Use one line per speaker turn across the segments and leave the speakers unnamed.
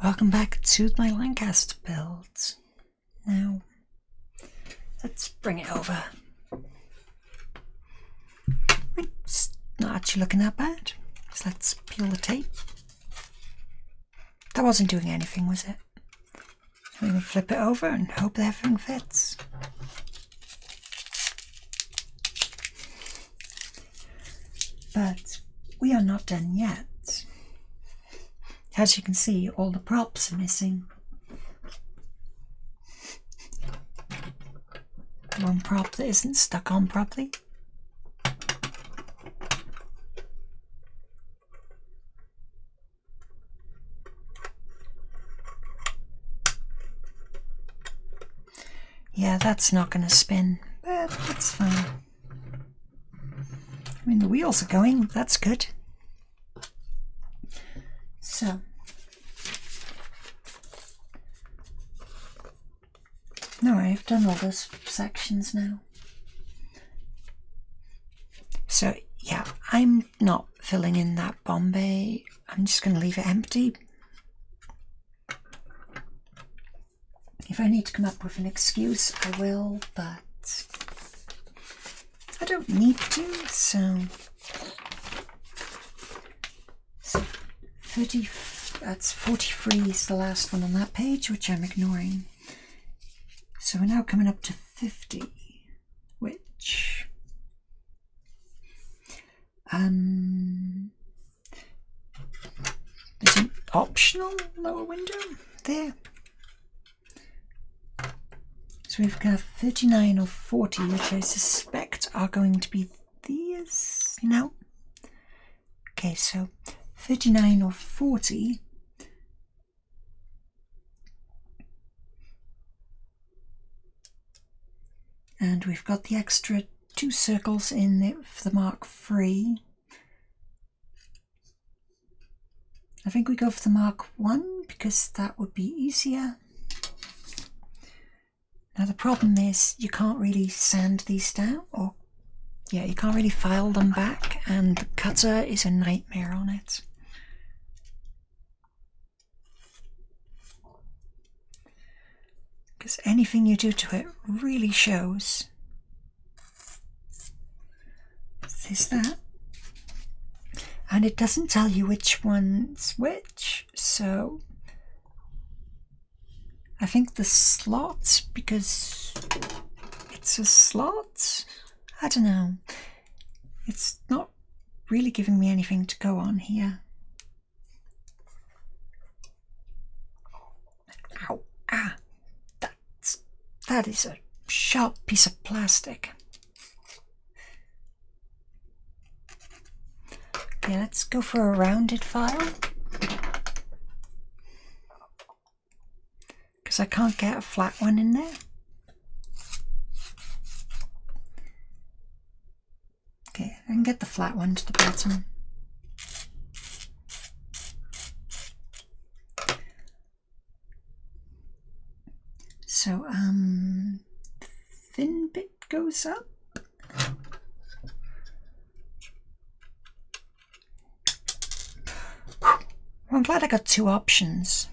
Welcome back to my Lancaster build. Now, let's bring it over. It's not actually looking that bad. So let's peel the tape. That wasn't doing anything, was it? We can flip it over and hope that everything fits. But we are not done yet. As you can see, all the props are missing. One prop that isn't stuck on properly. Yeah, that's not going to spin, but that's fine. I mean, the wheels are going, that's good. So, no, I've done all those sections now. So, yeah, I'm not filling in that Bombay. I'm just going to leave it empty. If I need to come up with an excuse, I will, but I don't need to, so 30, that's 43 is the last one on that page, which I'm ignoring. So we're now coming up to 50, which there's an optional lower window there. So we've got 39 or 40, which I suspect are going to be these. No. Okay, so 39 or 40. And we've got the extra 2 circles in it for the Mark III. I think we go for the Mark I because that would be easier. Now the problem is you can't really sand these down, or yeah, you can't really file them back, and the cutter is a nightmare on it. Because anything you do to it really shows. There's that. And it doesn't tell you which one's which, so I think the slot, because it's a slot, I don't know. It's not really giving me anything to go on here. Ow, ah, that is a sharp piece of plastic. Okay, let's go for a rounded file. Because I can't get a flat one in there. Okay, I can get the flat one to the bottom. So, thin bit goes up. Well, I'm glad I got 2 options.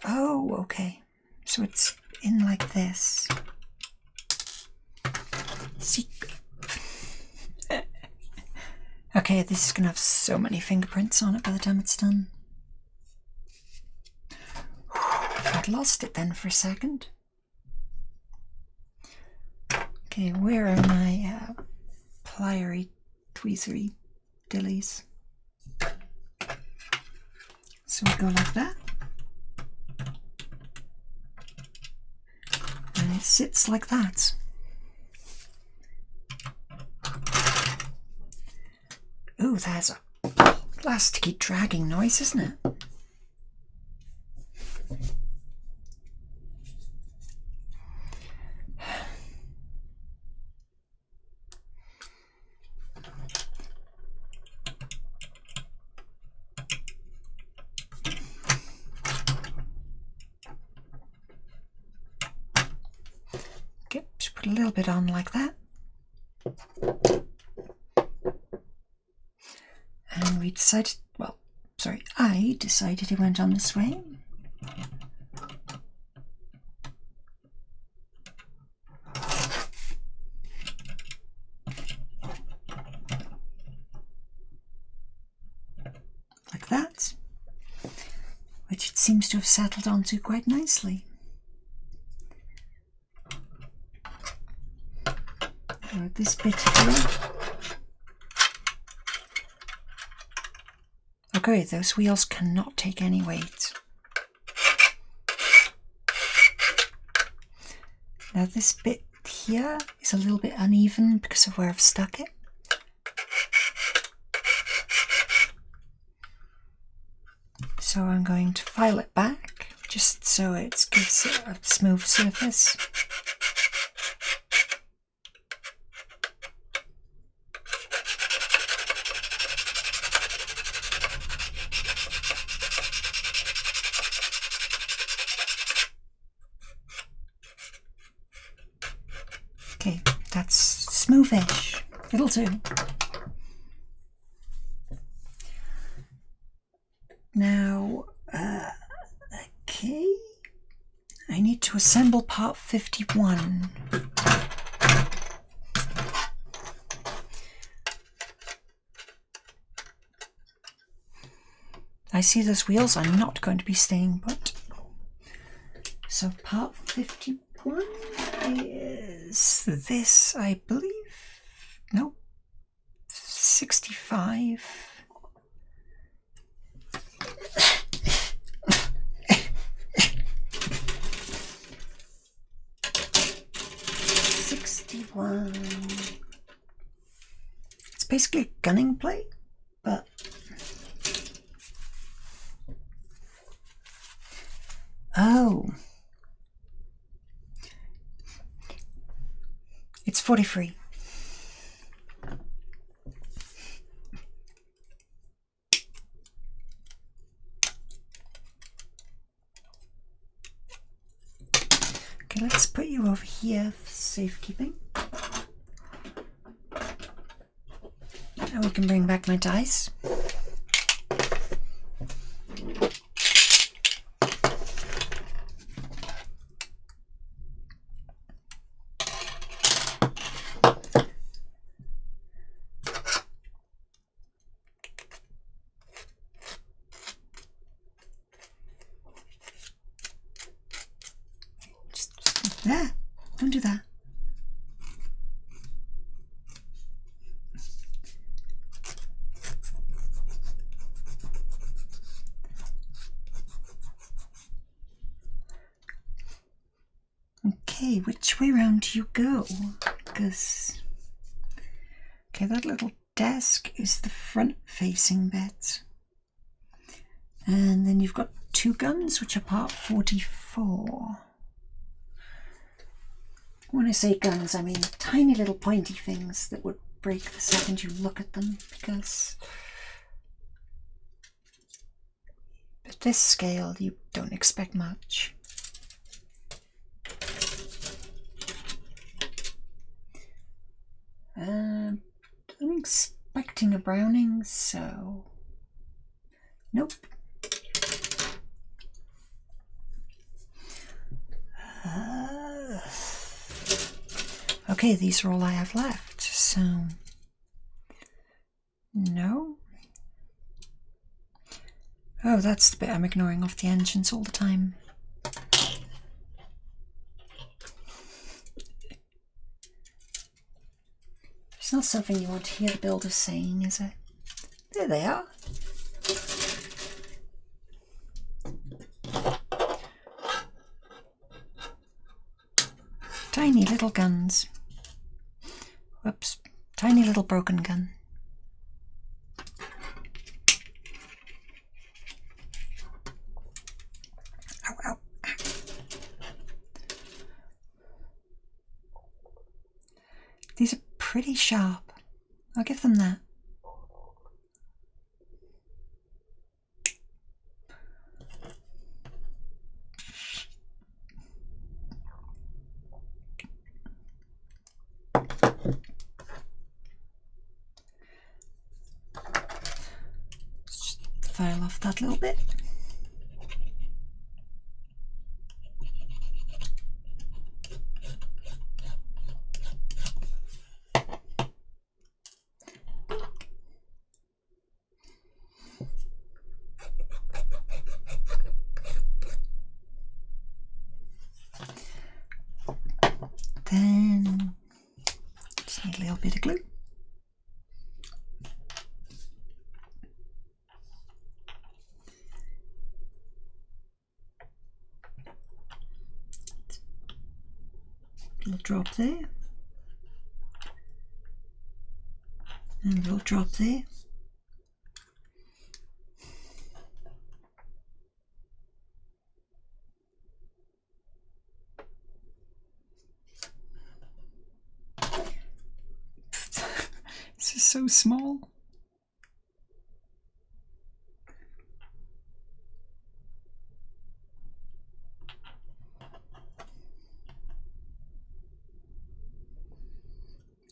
Oh, okay. So it's in like this. See? Okay, this is going to have so many fingerprints on it by the time it's done. I'd lost it then for a second. Okay, where are my pliery, tweezery dillies? So we go like that. And it sits like that. Ooh, that's a plasticky dragging noise, isn't it? Okay, just put a little bit on like that. he decided, well, sorry, I decided he went on this way. Like that, which it seems to have settled onto quite nicely. This bit here. Okay, those wheels cannot take any weight. Now this bit here is a little bit uneven because of where I've stuck it. So I'm going to file it back just so it gives it a smooth surface. Okay, that's smoothish. It'll do. Now, okay, I need to assemble part 51. I see those wheels are not going to be staying put. So part 51 is this, I believe. Nope. 65. It's basically a gunning plate, but oh, it's 43. Okay, let's put you over here for safekeeping. Now we can bring back my dice. Just there. Don't do that. Okay, which way round do you go? Because, okay, that little desk is the front-facing bit. And then you've got two guns, which are part 44. When I say guns, I mean tiny little pointy things that would break the second you look at them, because at this scale you don't expect much. I'm expecting a Browning, so nope. Okay, these are all I have left, so no. Oh, that's the bit I'm ignoring off the engines all the time. It's not something you want to hear the builder saying, is it? There they are. Tiny little guns. Whoops. Tiny little broken gun. Ow, ow. These are pretty sharp. I'll give them that. file off that little bit. Then just need a little bit of glue. A little drop there, and a little drop there. This is so small.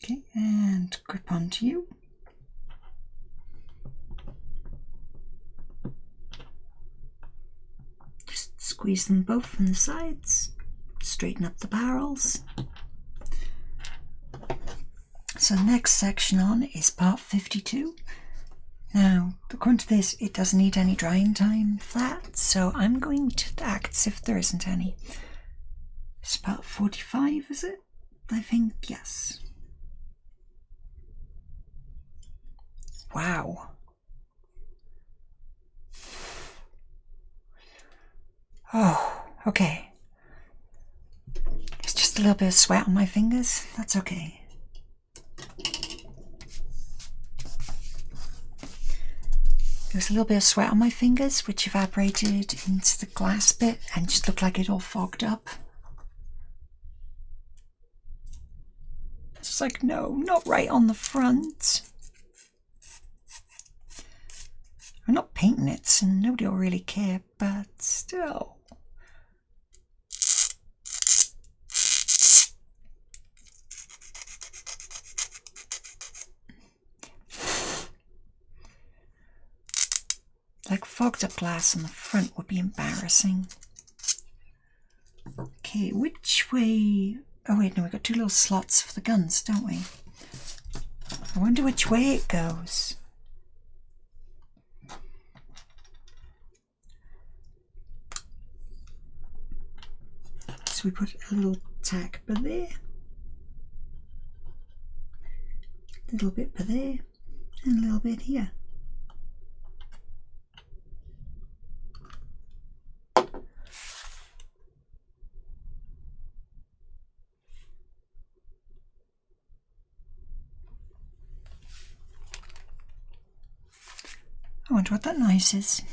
Okay, and grip onto you. Just squeeze them both from the sides, straighten up the barrels. So the next section on is part 52. Now, according to this, it doesn't need any drying time for that, so I'm going to act as if there isn't any. It's part 45, is it? I think, yes. Wow. Oh, okay. It's just a little bit of sweat on my fingers. That's okay. There's a little bit of sweat on my fingers, which evaporated into the glass bit and just looked like it all fogged up. It's like, no, not right on the front. I'm not painting it, so nobody will really care, but still. Like fogged up glass on the front would be embarrassing. Okay, which way? Oh wait, no, we've got two little slots for the guns, don't we? I wonder which way it goes. So we put a little tack by there, a little bit by there, and a little bit here. I wonder what that noise is.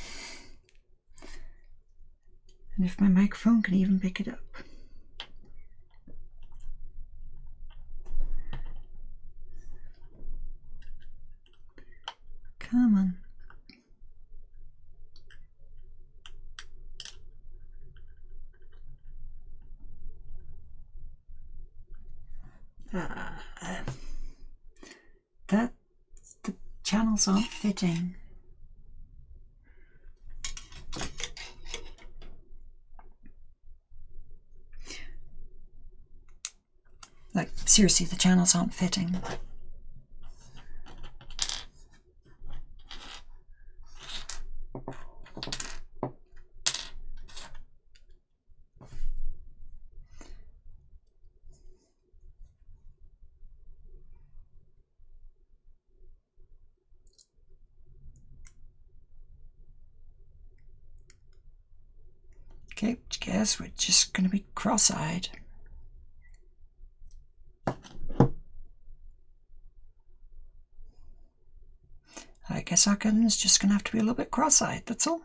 And if my microphone can even pick it up. Come on. The channels aren't fitting. Like, seriously, the channels aren't fitting. Okay, I guess we're just going to be cross-eyed. I guess our gun is just going to have to be a little bit cross-eyed, that's all.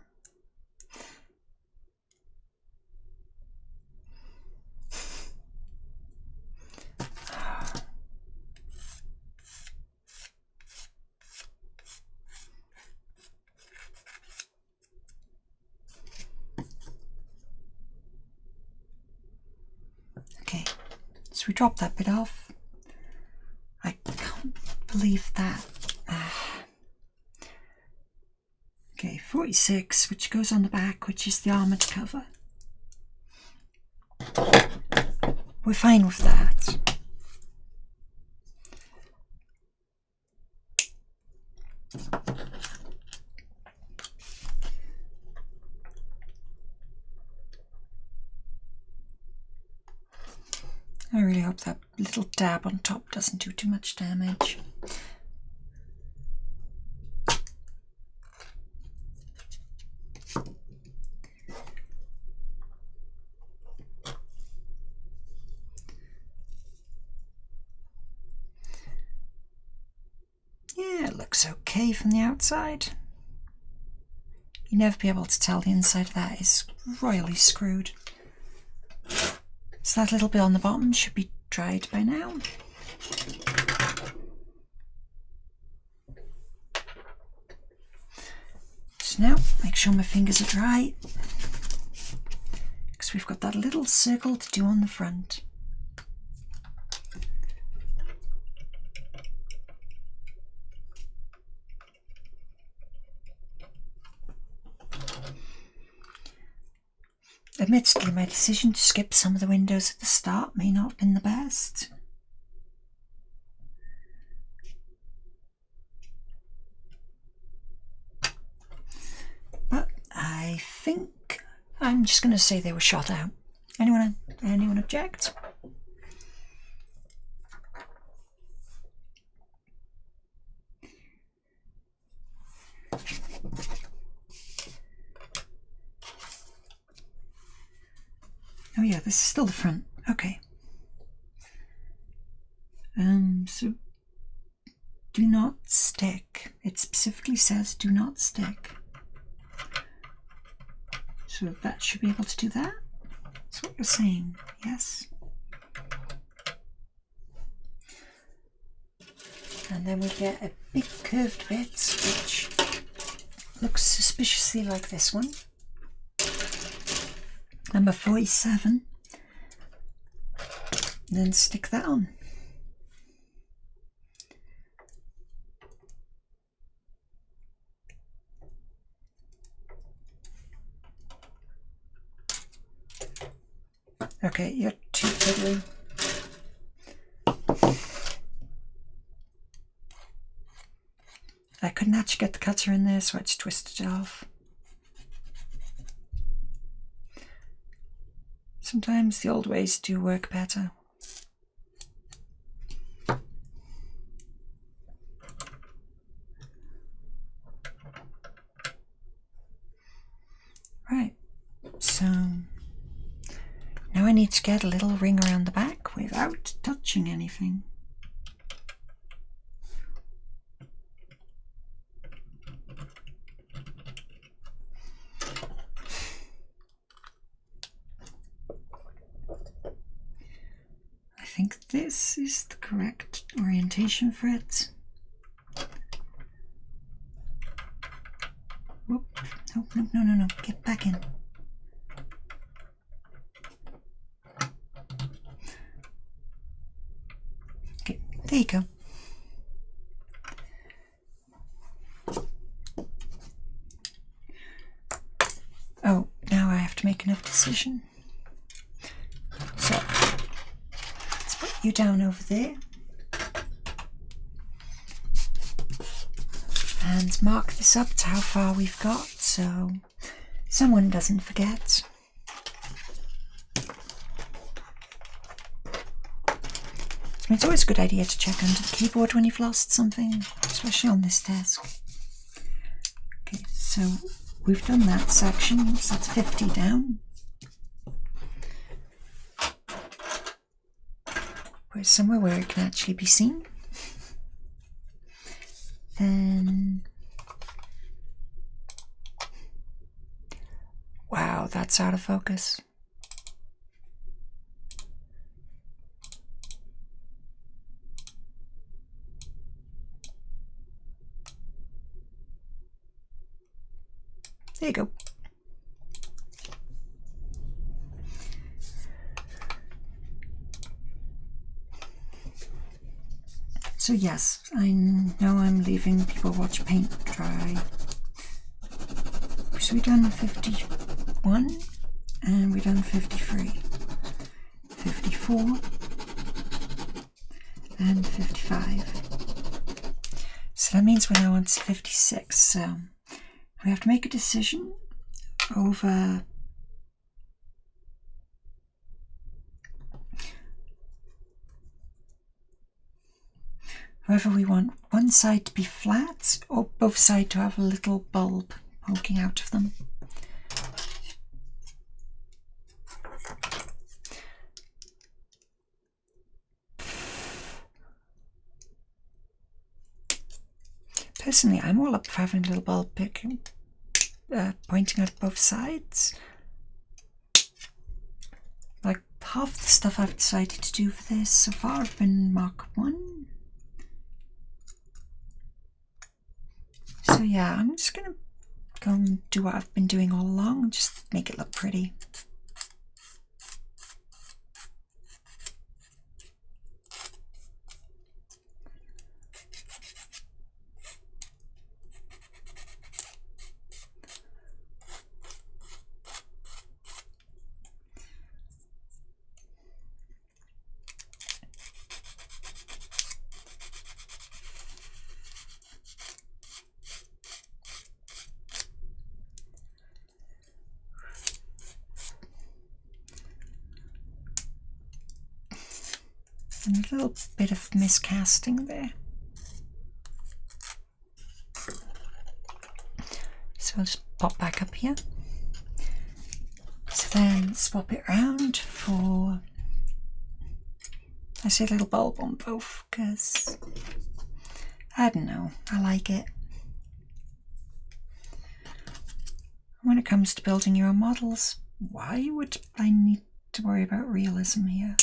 Okay, so we drop that bit off. I can't believe that. Okay, 46, which goes on the back, which is the armoured cover. We're fine with that. I really hope that little dab on top doesn't do too much damage. Yeah, it looks okay from the outside. You'll never be able to tell the inside of that is royally screwed. So that little bit on the bottom should be dried by now. So now, make sure my fingers are dry, because we've got that little circle to do on the front. Admittedly, my decision to skip some of the windows at the start may not have been the best. But I think I'm just going to say they were shot out. Anyone object? Oh yeah, this is still the front. Okay. So do not stick. It specifically says do not stick. So that should be able to do that. That's what you're saying, yes? And then we get a big curved bit, which looks suspiciously like this one. Number 47. And then stick that on. Okay, you're too fiddly. I couldn't actually get the cutter in there, so I just twisted it off. Sometimes the old ways do work better. Right, so now I need to get a little ring around the back without touching anything. I think this is the correct orientation for it. Whoop. No, get back in. Okay, there you go. Oh, now I have to make enough decision. So, let's put you down over there. And mark this up to how far we've got, so someone doesn't forget. So it's always a good idea to check under the keyboard when you've lost something, especially on this desk. Okay, so we've done that section, so that's 50 down. Put it somewhere where it can actually be seen. Then, wow, that's out of focus. There you go. So yes, I know I'm leaving people watch paint dry. So we've done 51 and we've done 53, 54 and 55. So that means we're now on 56. So we have to make a decision over whether we want one side to be flat or both sides to have a little bulb poking out of them. Personally, I'm all up for having a little bulb pointing at both sides. Like half the stuff I've decided to do for this so far have been Mark 1. So yeah, I'm just going to go and do what I've been doing all along and just make it look pretty. And a little bit of miscasting there. So I'll just pop back up here. So then swap it around for, I say a little bulb on both because, I don't know, I like it. When it comes to building your own models, why would I need to worry about realism here?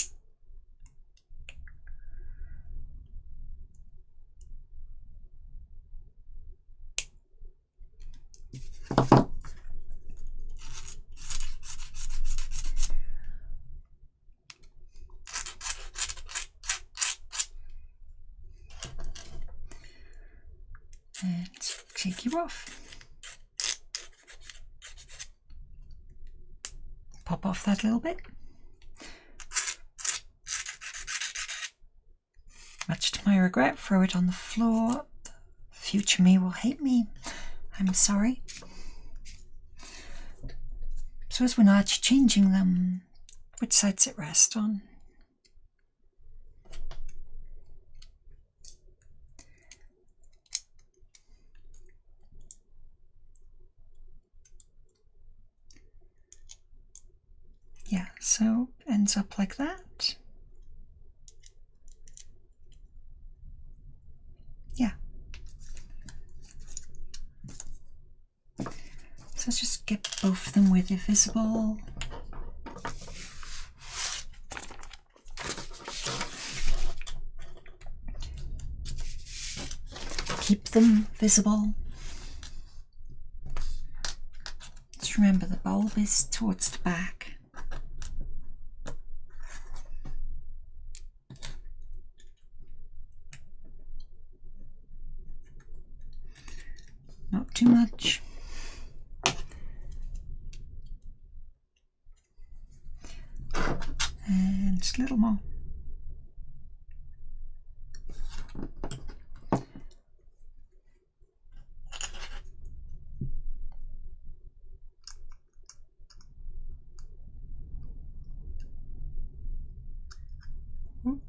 And take you off. Pop off that little bit. Much to my regret, throw it on the floor. Future me will hate me. I'm sorry. So as we're not actually changing them, which sides it rest on? Yeah, so ends up like that. Yeah. So let's just get both of them with it visible. Keep them visible. Just remember the bulb is towards the back. Not too much. And just a little more. Oop.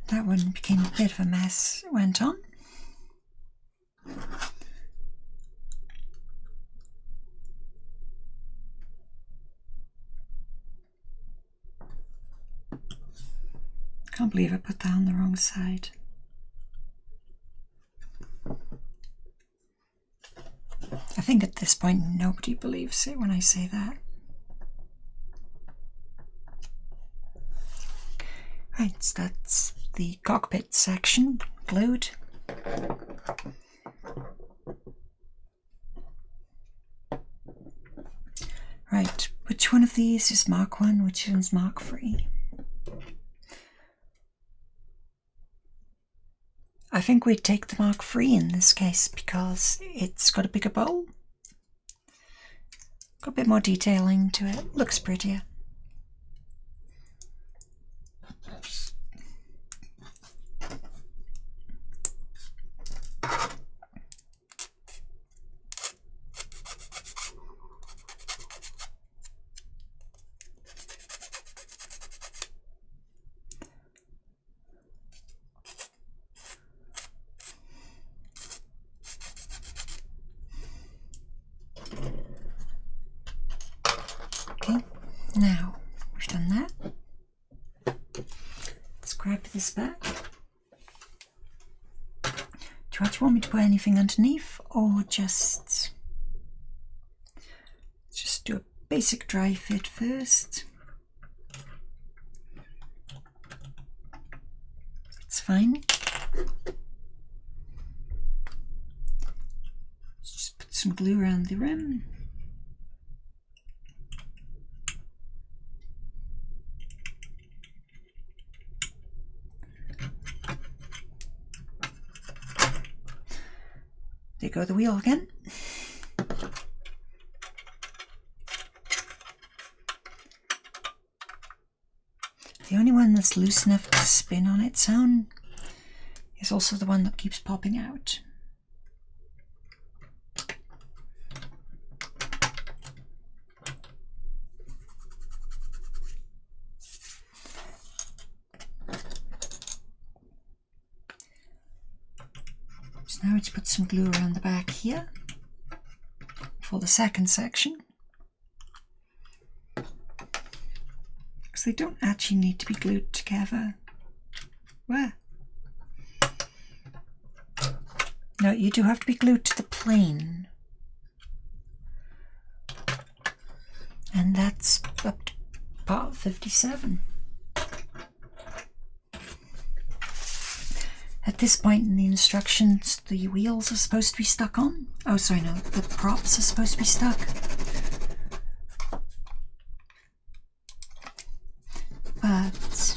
That one became a bit of a mess. It went on. Can't believe I put that on the wrong side. I think at this point nobody believes it when I say that. Right, so that's the cockpit section glued. Right, which one of these is Mark 1, which one's Mark 3? I think we'd take the Mark 3 in this case because it's got a bigger bowl. Got a bit more detailing to it, looks prettier. Okay, now we've done that. Let's grab this back. Do you actually want me to put anything underneath, or just do a basic dry fit first? It's fine. Just put some glue around the rim. There go the wheel again. The only one that's loose enough to spin on its own is also the one that keeps popping out. So now let's put some glue around the back here for the second section, because they don't actually need to be glued together. Where? No, you do have to be glued to the plane, and that's up to part 57. At this point in the instructions, the wheels are supposed to be stuck on. Oh, sorry, no, the props are supposed to be stuck. But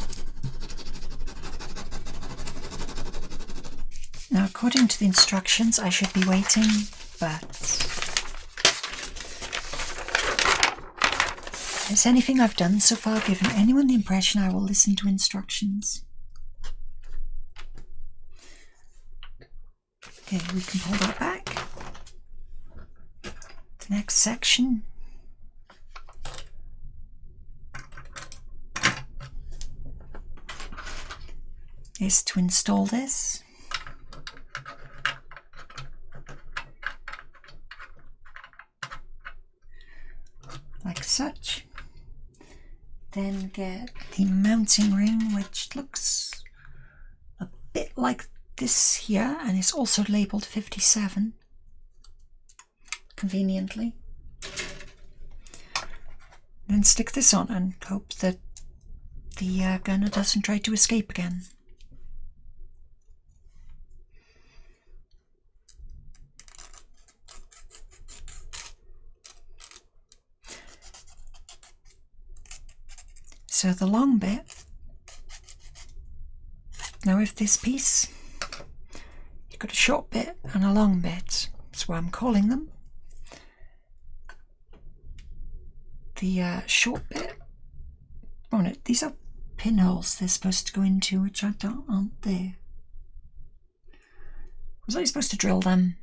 now, according to the instructions, I should be waiting, but has anything I've done so far given anyone the impression I will listen to instructions? Okay, we can pull that back. The next section is to install this. Like such. Then get the mounting ring, which looks a bit like this here, and it's also labelled 57, conveniently. Then stick this on and hope that the gunner doesn't try to escape again. So the long bit, now with this piece, you've got a short bit and a long bit. That's what I'm calling them. The short bit, oh no, these are pinholes they're supposed to go into, which aren't there. Was I supposed to drill them?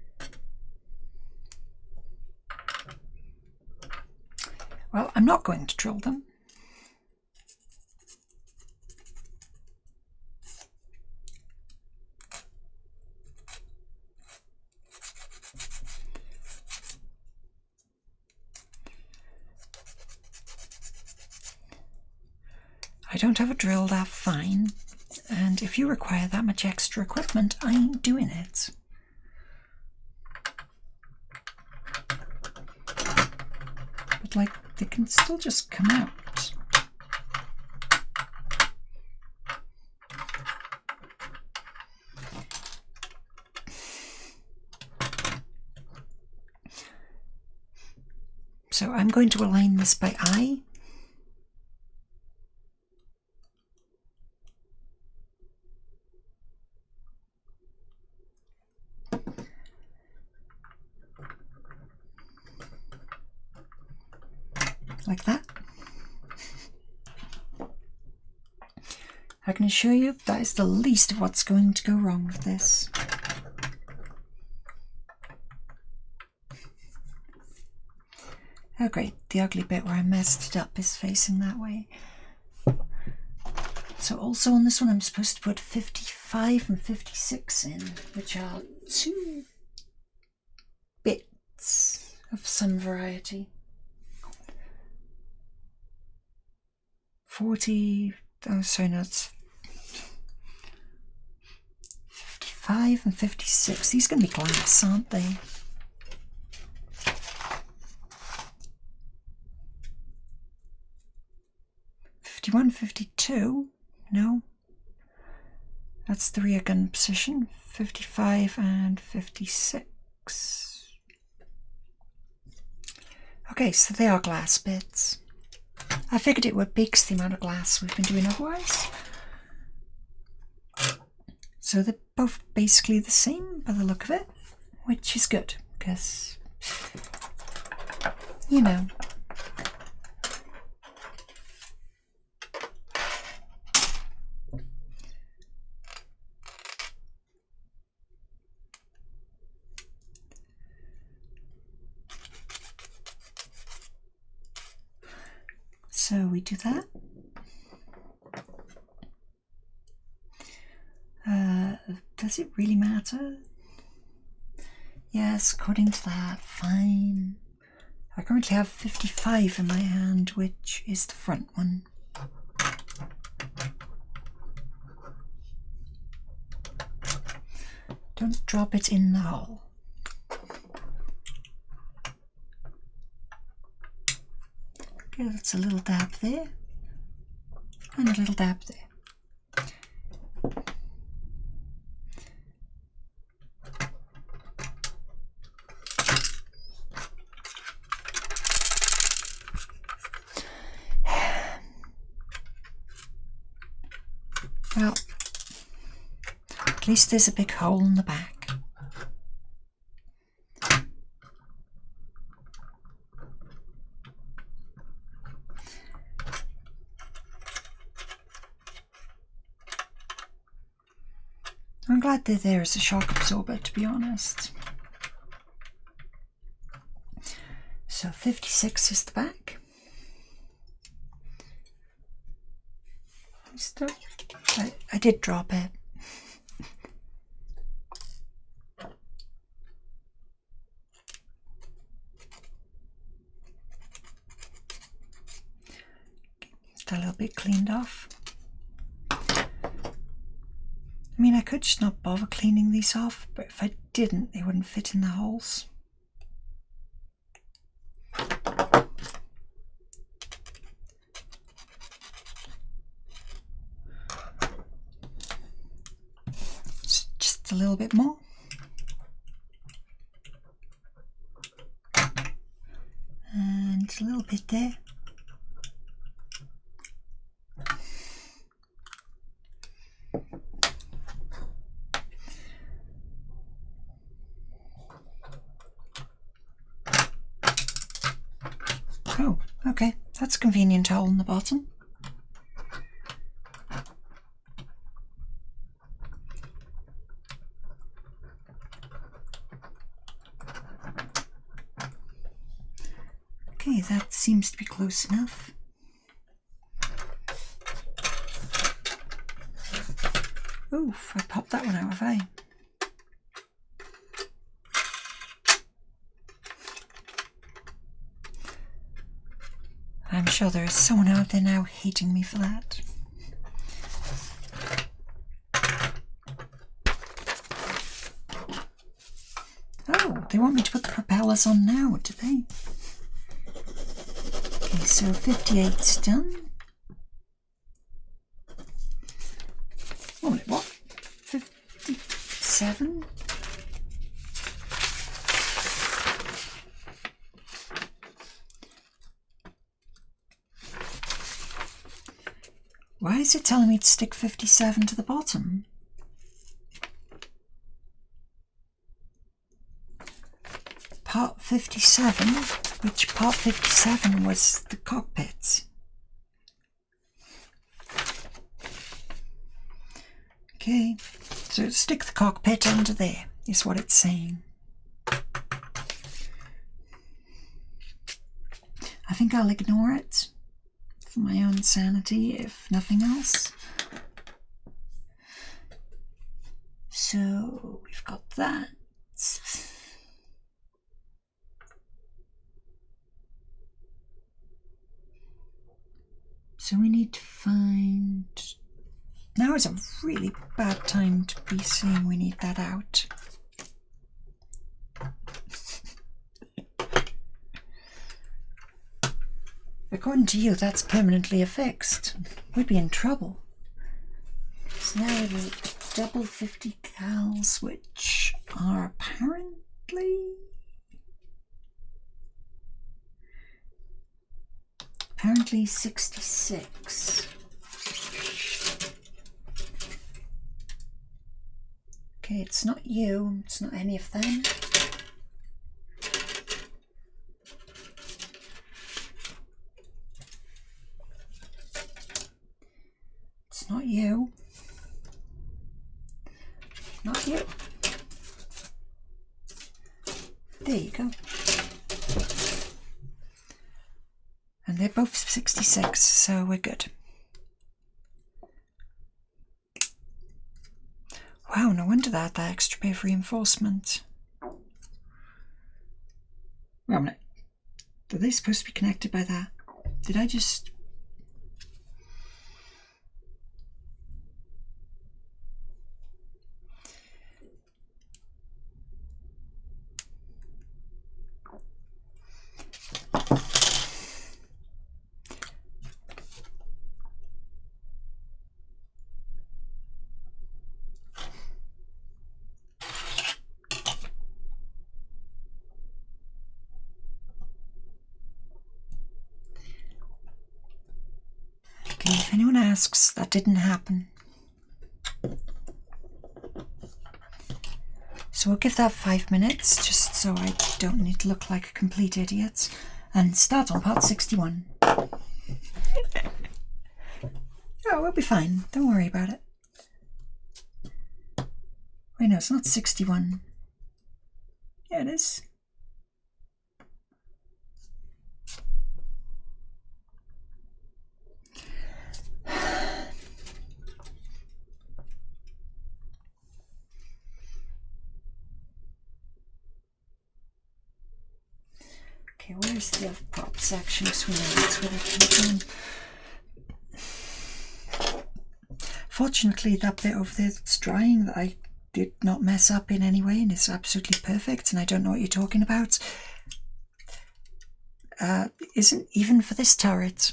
Well, I'm not going to drill them. I don't have a drill that fine, and if you require that much extra equipment, I ain't doing it. but like they can still just come out. So I'm going to align this by eye. Like that. I can assure you that is the least of what's going to go wrong with this. Oh great, the ugly bit where I messed it up is facing that way. So also on this one I'm supposed to put 55 and 56 in, which are 2 bits of some variety. 40, oh sorry, no, it's 55 and 56. These are going to be glass, aren't they? '51, '52, no, that's the rear gun position. 55 and 56. Okay, so they are glass bits. I figured it would be because the amount of glass we've been doing otherwise. So they're both basically the same by the look of it, which is good because, you know. So we do that. Does it really matter? Yes, according to that, fine. I currently have 55 in my hand, which is the front one. Don't drop it in the hole. Okay, that's a little dab there, and a little dab there. Well, at least there's a big hole in the back. I'm glad they're there as a shock absorber, to be honest. So 56 is the back. I did drop it. Get a little bit cleaned off. I mean, I could just not bother cleaning these off, but if I didn't, they wouldn't fit in the holes. Just a little bit more. And a little bit there. Oh, okay, that's a convenient hole in the bottom. Okay, that seems to be close enough. Oof, I popped that one out, have I? I'm sure there is someone out there now hating me for that. Oh, they want me to put the propellers on now, do they? Okay, so 58's done. Oh, wait, what? 57? Why is it telling me to stick 57 to the bottom? Part 57, which part 57 was the cockpit. Okay, so stick the cockpit under there, is what it's saying. I think I'll ignore it for my own sanity, if nothing else. So we've got that. So we need to find... Now is a really bad time to be saying we need that out. According to you, that's permanently affixed. We'd be in trouble. So now we need double 50 cals, which are apparently 66. Okay, it's not you, it's not any of them. It's not you. Not you. There you go. And they're both 66, so we're good. Wow, no wonder that extra bit of reinforcement. Wait a minute. Are they supposed to be connected by that? Did I just... Okay, if anyone asks, that didn't happen. So we'll give that 5 minutes, just so I don't need to look like a complete idiot, and start on part 61. Oh, we'll be fine. Don't worry about it. Wait, no, it's not 61. Yeah, it is. Okay, where's the other prop section? So we know that's where they came from. Fortunately, that bit over there that's drying that I did not mess up in any way and it's absolutely perfect, and I don't know what you're talking about, isn't even for this turret.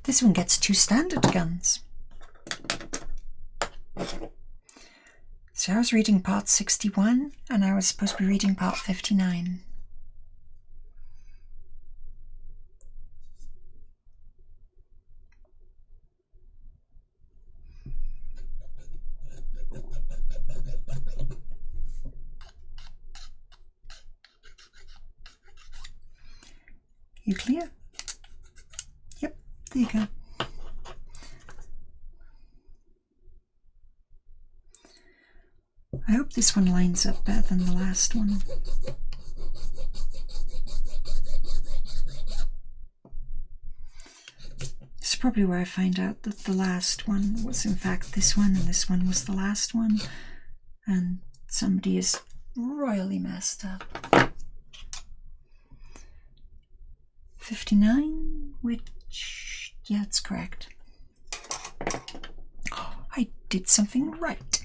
This one gets 2 standard guns. So I was reading part 61 and I was supposed to be reading part 59. You clear? Yep, there you go. I hope this one lines up better than the last one. This is probably where I find out that the last one was in fact this one, and this one was the last one, and somebody is royally messed up. 59, which, yeah, it's correct. Oh, I did something right.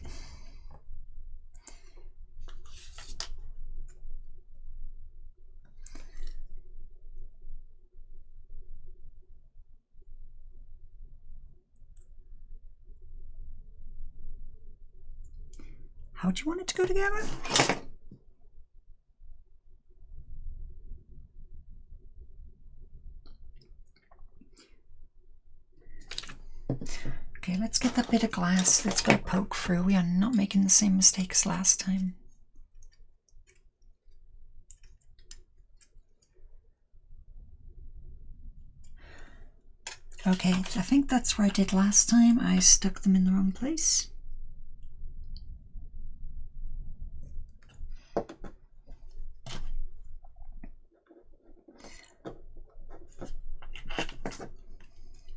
How do you want it to go together? Okay, let's get that bit of glass. Let's go poke through. We are not making the same mistake as last time. Okay, I think that's where I did last time. I stuck them in the wrong place.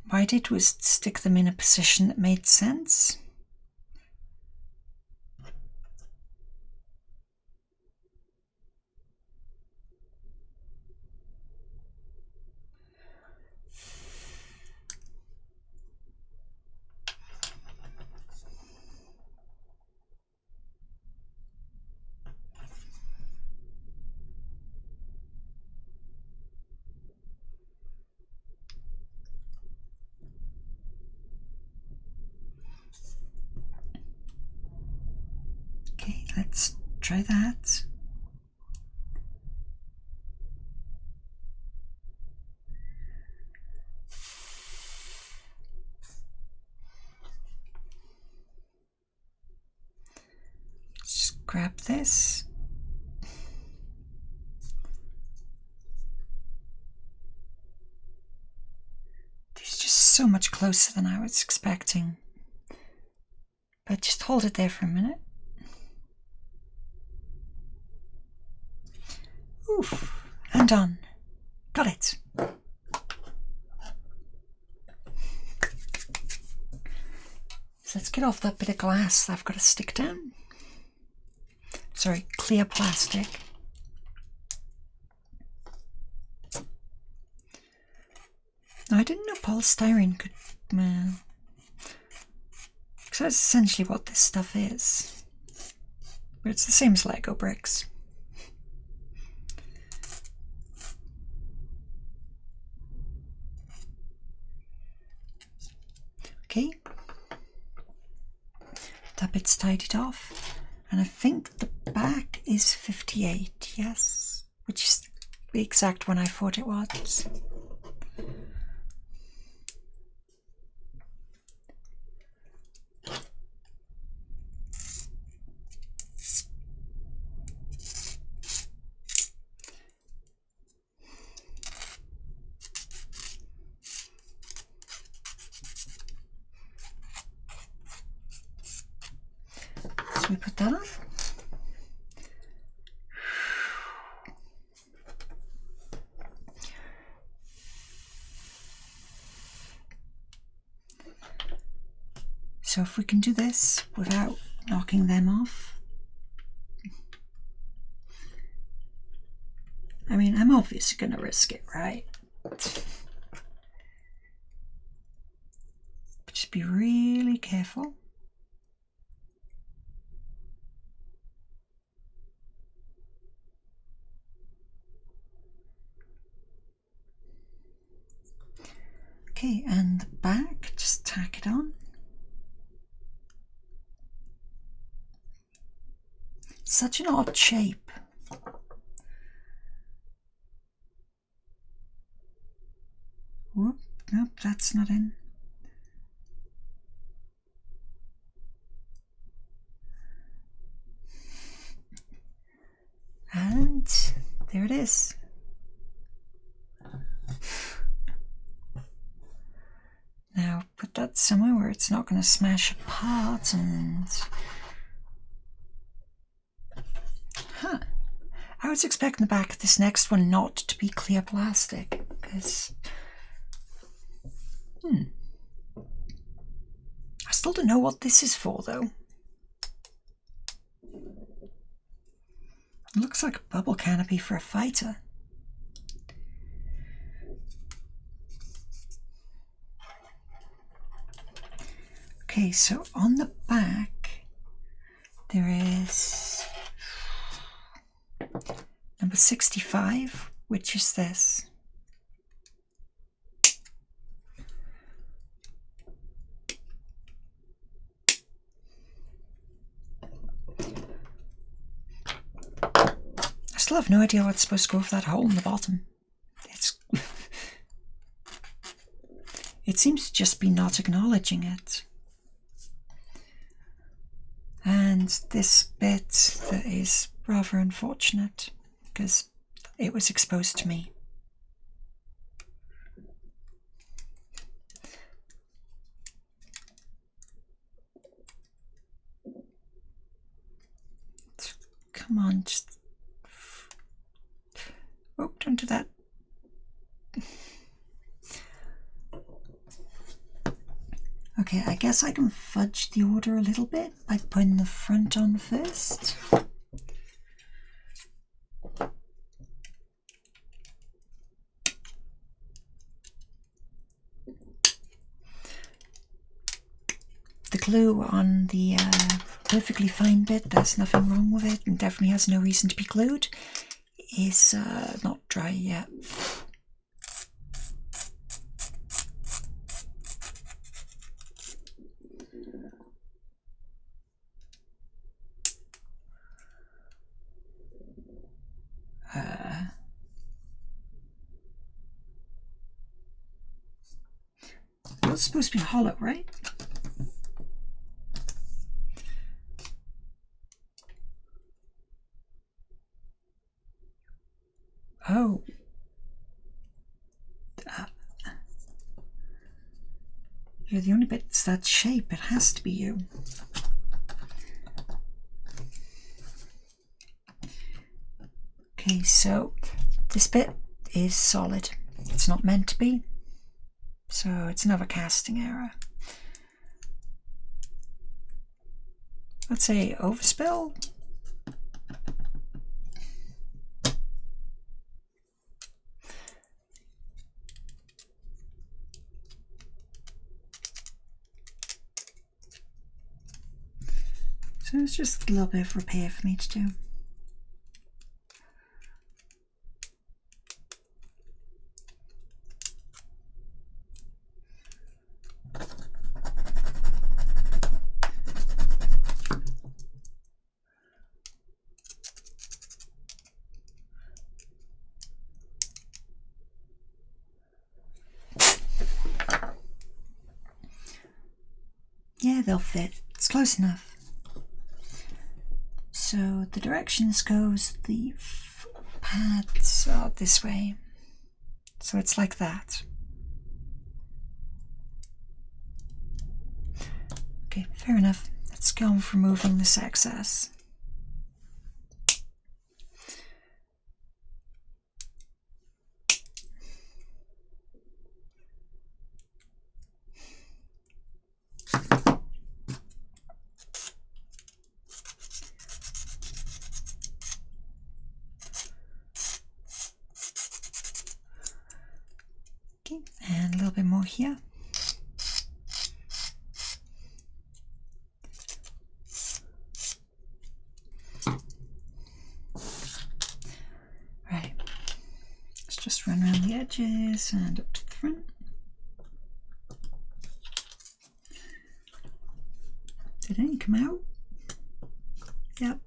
What I did was stick them in a position that made sense. Okay, let's try that. Just grab this. It's just so much closer than I was expecting. But just hold it there for a minute. Oof, and done. Got it. So let's get off that bit of glass that I've got to stick down. Sorry, clear plastic. Now, I didn't know polystyrene could... because that's essentially what this stuff is. But it's the same as Lego bricks. Okay. That bit's tidied off. And I think the back is 58, yes. Which is the exact one I thought it was. So we put that on. So if we can do this without knocking them off. I mean, I'm obviously going to risk it, right? But just be really careful. Okay, and the back, just tack it on. Such an odd shape. Whoop, nope, that's not in. And there it is. Now put that somewhere where it's not going to smash apart and... Huh. I was expecting the back of this next one not to be clear plastic, because... I still don't know what this is for, though. It looks like a bubble canopy for a fighter. Okay, so on the back there is number 65, which is this. still have no idea what's supposed to go over that hole in the bottom. It seems to just be not acknowledging it. And this bit that is rather unfortunate because it was exposed to me. Come on, just... Oh, don't do that. Okay, I guess I can fudge the order a little bit by putting the front on first. The glue on the perfectly fine bit, there's nothing wrong with it and definitely has no reason to be glued, is not dry yet. It's supposed to be hollow, right? Oh. You're the only bit that's that shape. It has to be you. Okay, so this bit is solid. It's not meant to be. So it's another casting error. Let's say overspill. So it's just a little bit of repair for me to do. Yeah, they'll fit. It's close enough. So the direction this goes, the pads are this way. So it's like that. Okay, fair enough. Let's go on for removing this excess. Okay, and a little bit more here. Right, let's just run around the edges and up to the front. Did any come out? Yep.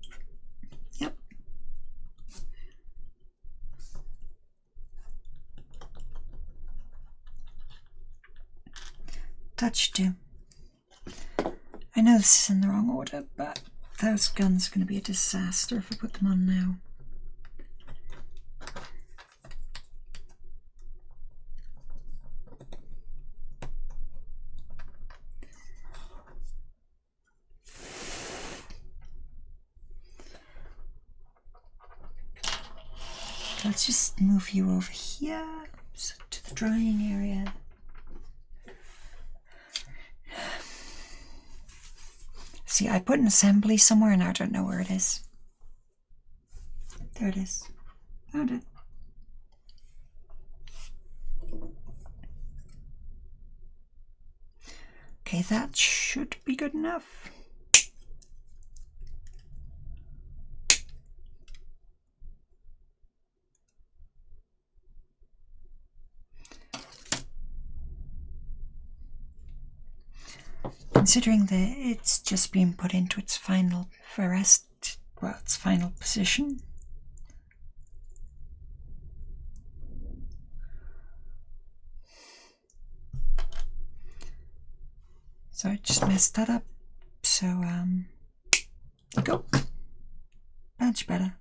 Yep. Touch two. I know this is in the wrong order, but those guns are going to be a disaster if I put them on now. Let's just move you over here so to the drying area. See, I put an assembly somewhere and I don't know where it is. There it is. Found it. Okay, that should be good enough. Considering that it's just been put into its final its final position, So I just messed that up. So, go. Much better.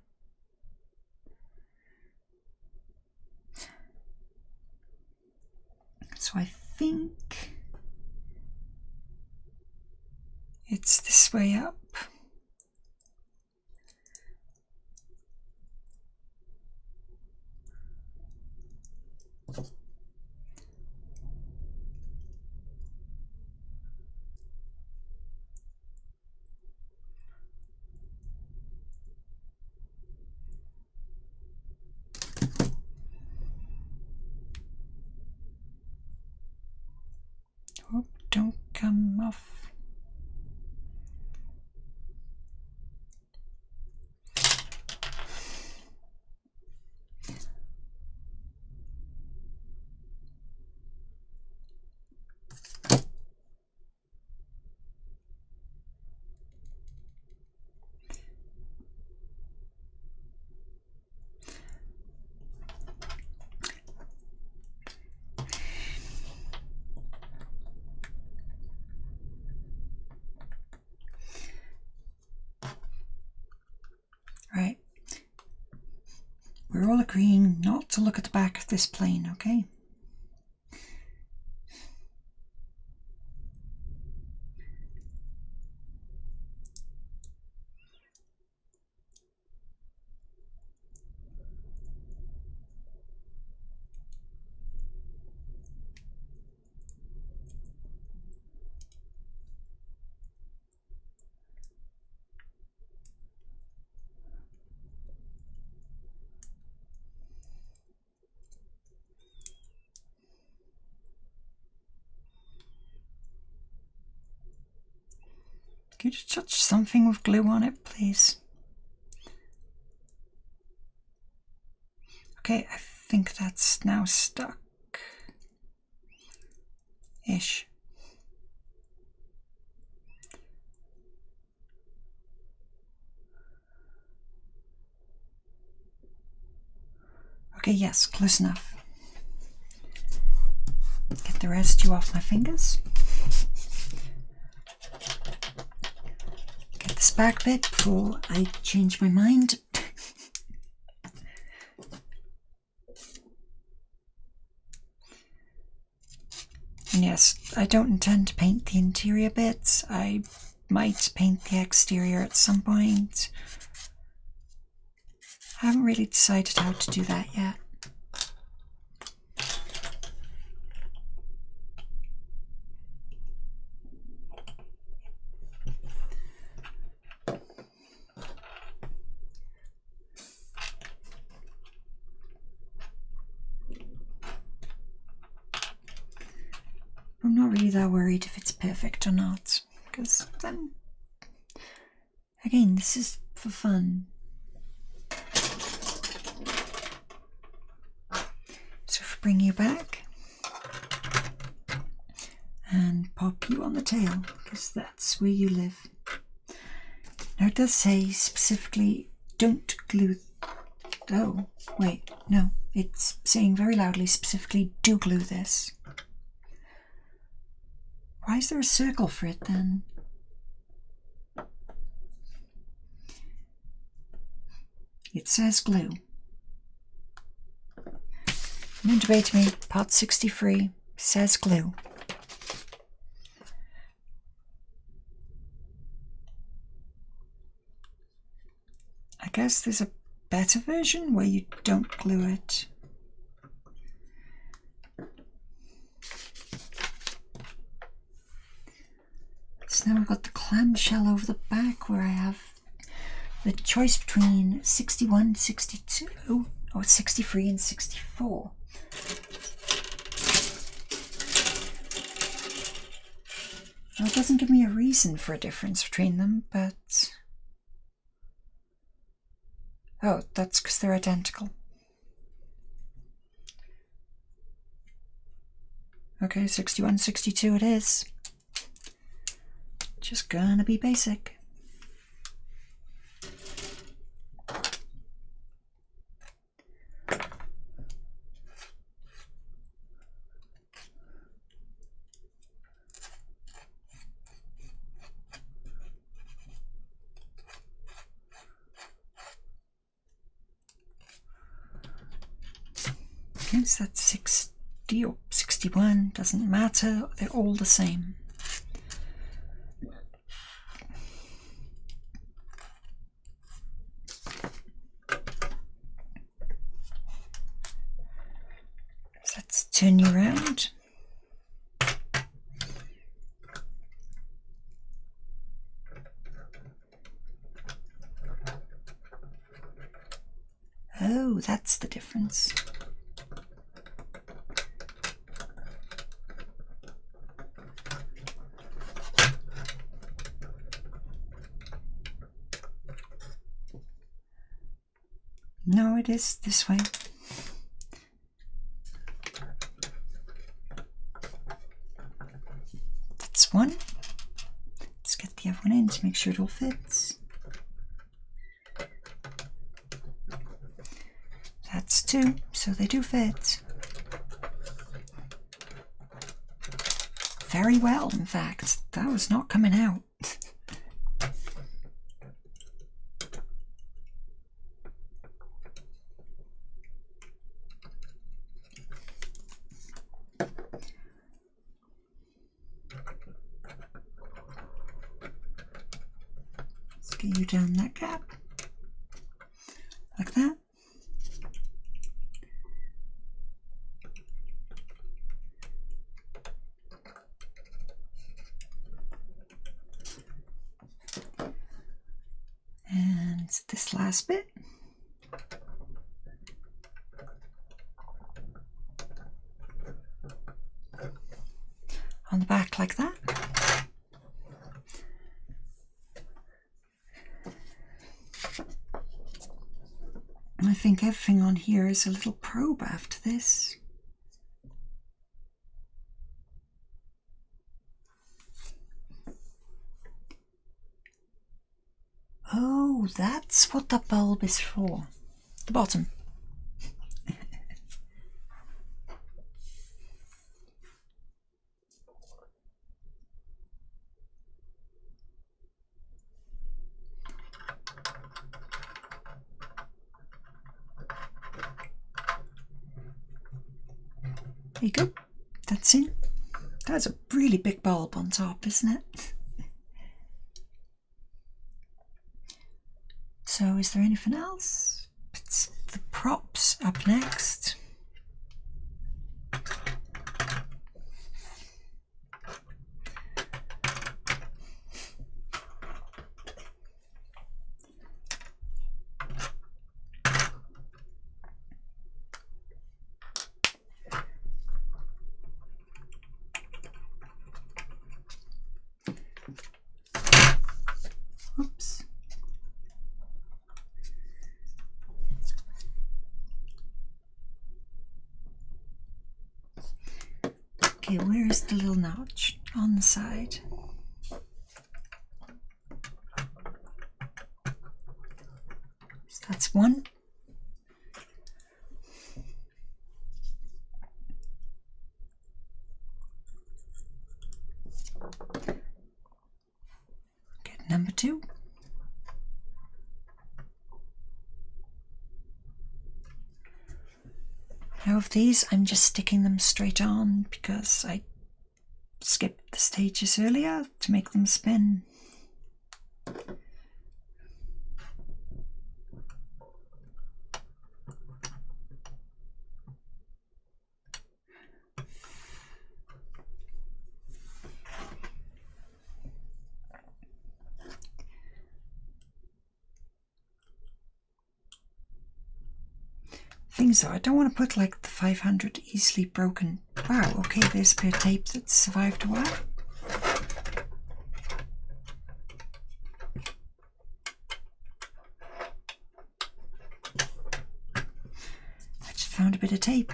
So I think it's this way up. Oh, don't come off. Right. We're all agreeing not to look at the back of this plane, okay? Could you touch something with glue on it, please? Okay, I think that's now stuck. Ish. Okay, yes, close enough. Get the residue off my fingers. Get this back bit before I change my mind. And yes, I don't intend to paint the interior bits. I might paint the exterior at some point. I haven't really decided how to do that yet. I'm not really that worried if it's perfect or not, because then, again, this is for fun. So if I bring you back and pop you on the tail, because that's where you live. Now it does say specifically, don't glue. Oh, wait, no, it's saying very loudly, specifically, do glue this. Why is there a circle for it then? It says glue. Don't debate me, part 63 says glue. I guess there's a better version where you don't glue it. So now we've got the clamshell over the back where I have the choice between 61, 62, or 63 and 64. Well, it doesn't give me a reason for a difference between them, but... Oh, that's because they're identical. Okay, 61, 62 it is. Just gonna be basic. Is that 60 or 61? Doesn't matter, they're all the same. So let's turn you around. Oh, that's the difference. No, it is this way. That's one. Let's get the other one in to make sure it all fits. That's two, so they do fit. Very well, in fact. That was not coming out. Let's get you down that gap. Like that. And this last bit. On the back like that. I think everything on here is a little probe after this. Oh, that's what the bulb is for. The bottom. There you go. That's in. That's a really big bulb on top, isn't it? So is there anything else? It's the props up next. Oops. Okay, where is the little notch? On the side. So that's one. Get number two. Now of these, I'm just sticking them straight on because I skipped the stages earlier to make them spin. Things though, I don't want to put like the 500 easily broken. Wow, okay, there's a bit of tape that survived a while. I just found a bit of tape.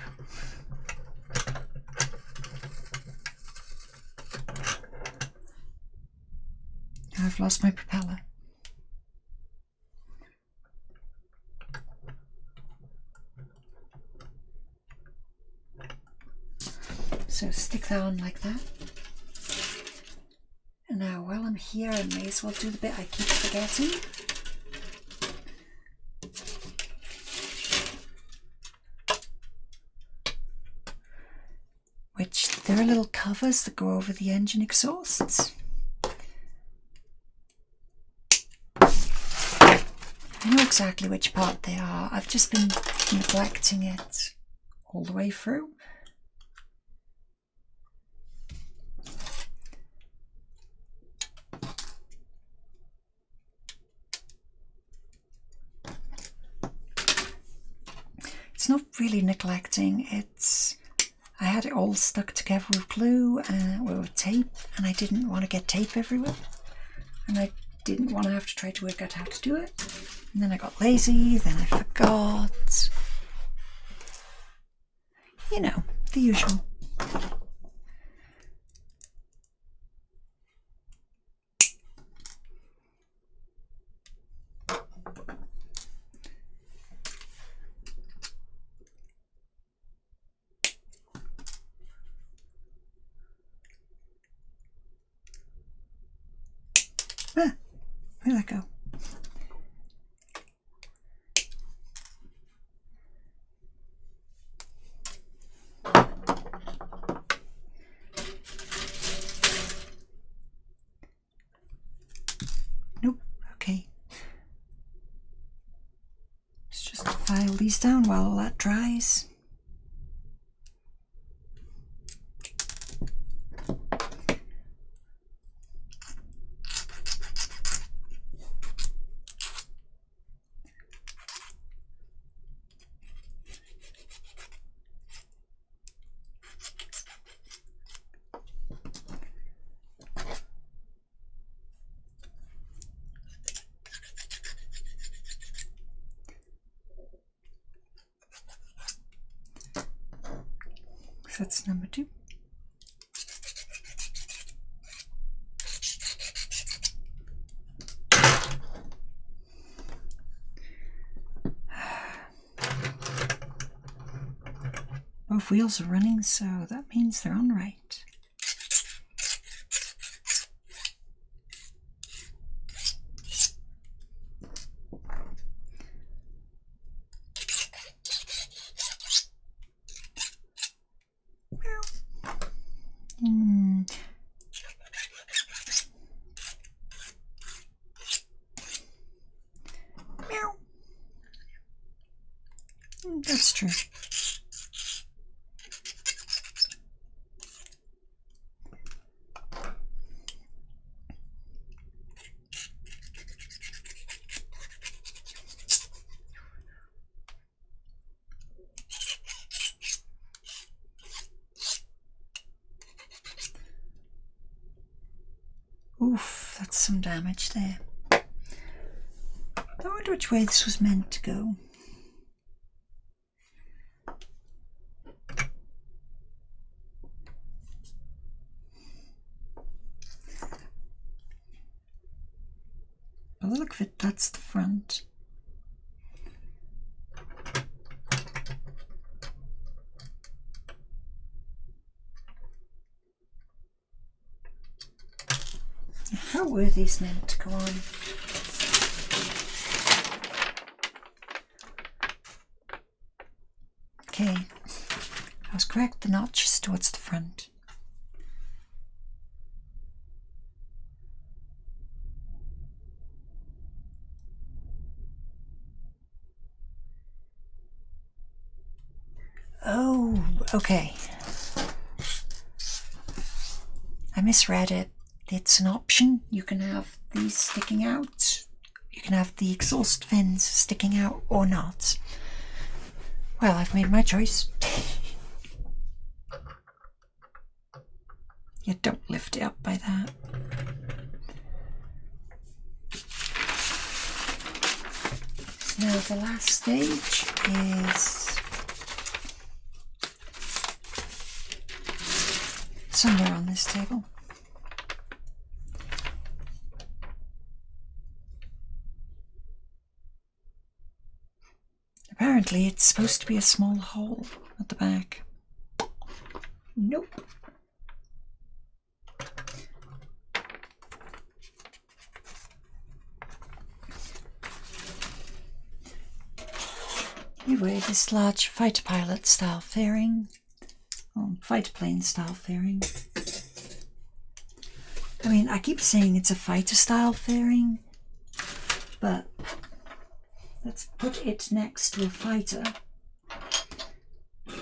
I've lost my propeller. So stick that on like that. And now while I'm here, I may as well do the bit I keep forgetting. There are little covers that go over the engine exhausts. I know exactly which part they are. I've just been neglecting it all the way through. It's not really neglecting, I had it all stuck together with glue and with tape, and I didn't want to get tape everywhere, and I didn't want to have to try to work out how to do it, and then I got lazy, then I forgot. You know, the usual. Ah, where'd that go? Nope, okay. Let's just file these down while all that dries. So that's number 2. Both wheels are running, so that means they're on right. Meow. That's true. Oof, that's some damage there. I wonder which way this was meant to go. By the look of it, that's the front. How were these meant to go on? Okay, I was correct, the notch is towards the front. Oh, okay. I misread it. It's an option. You can have these sticking out. You can have the exhaust fins sticking out or not. Well, I've made my choice. You don't lift it up by that. So now the last stage is somewhere on this table. Apparently it's supposed to be a small hole at the back. Nope. Anyway, this large fighter pilot style fairing fighter plane style fairing. I mean, I keep saying it's a fighter style fairing, but let's put it next to a fighter.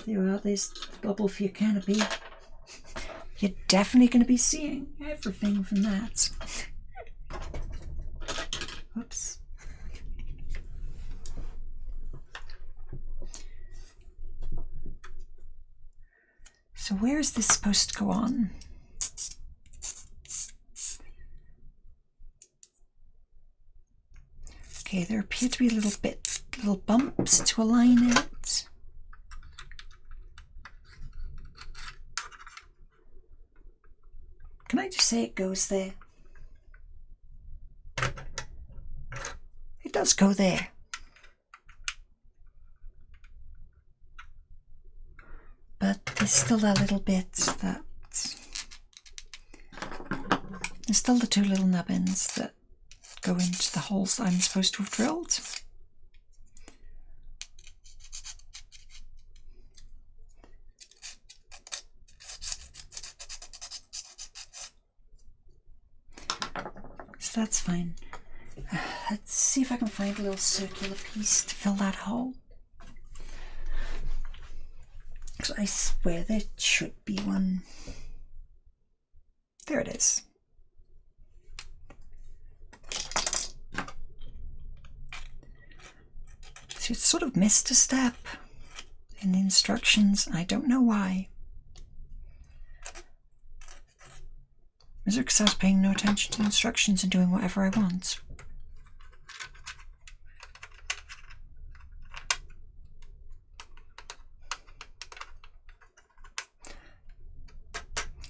There are, there's the bubble for your canopy. You're definitely going to be seeing everything from that. Oops. So where is this supposed to go on? Okay, there appear to be little bumps to align it. Can I just say it goes there? It does go there. But there's still that little bit that... There's still the two little nubbins that go into the holes that I'm supposed to have drilled. So that's fine. Let's see if I can find a little circular piece to fill that hole. Because I swear there should be one. There it is. So it's sort of missed a step in the instructions. I don't know why. Is it because I was paying no attention to the instructions and doing whatever I want?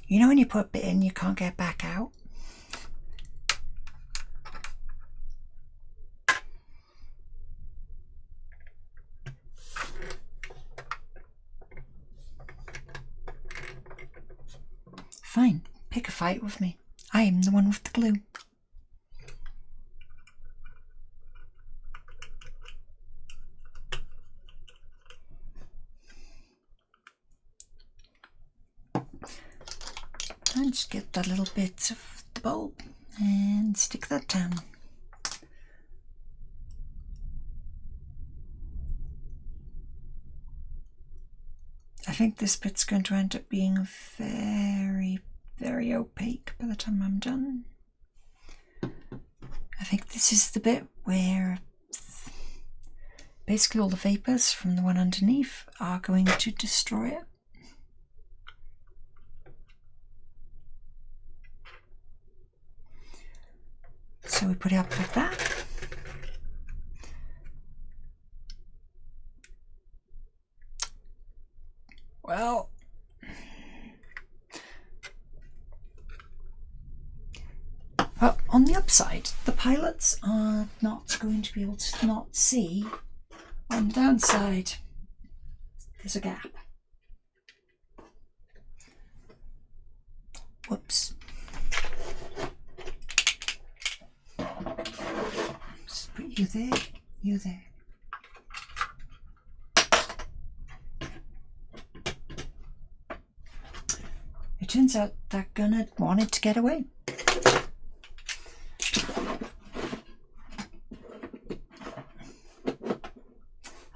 You know when you put a bit in, you can't get back out? Fine, pick a fight with me. I am the one with the glue. And just get that little bit of the bulb and stick that down. I think this bit's going to end up being very, very opaque by the time I'm done. I think this is the bit where basically all the vapours from the one underneath are going to destroy it. So we put it up like that. Well, on the upside, the pilots are not going to be able to not see. On the downside, there's a gap. Whoops. Just put you there, you there. It turns out that gunner wanted to get away.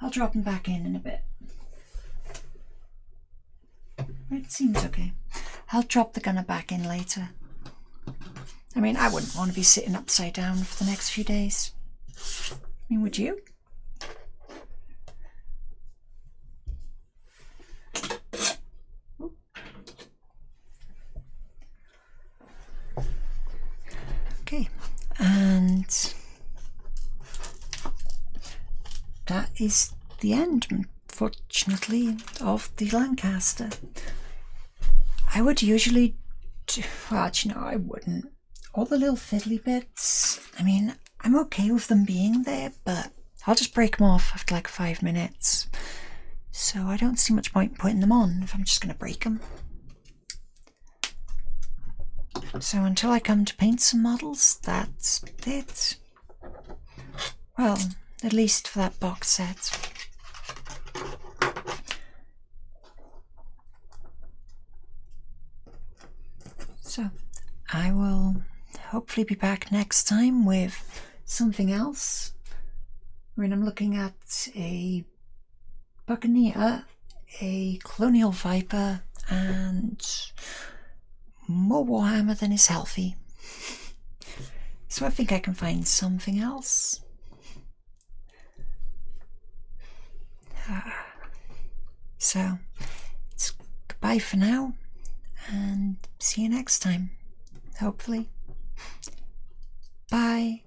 I'll drop him back in a bit. It seems okay. I'll drop the gunner back in later. I mean, I wouldn't want to be sitting upside down for the next few days. I mean, would you? Okay, and that is the end, unfortunately, of the Lancaster. I would usually do, well, actually no, I wouldn't. All the little fiddly bits, I mean, I'm okay with them being there, but I'll just break them off after like 5 minutes. So I don't see much point in putting them on if I'm just going to break them. So until I come to paint some models, that's it. Well, at least for that box set. So I will hopefully be back next time with something else. I'm looking at a buccaneer, a colonial viper, and more Warhammer than is healthy. So I think I can find something else. So it's goodbye for now, and see you next time, hopefully. Bye.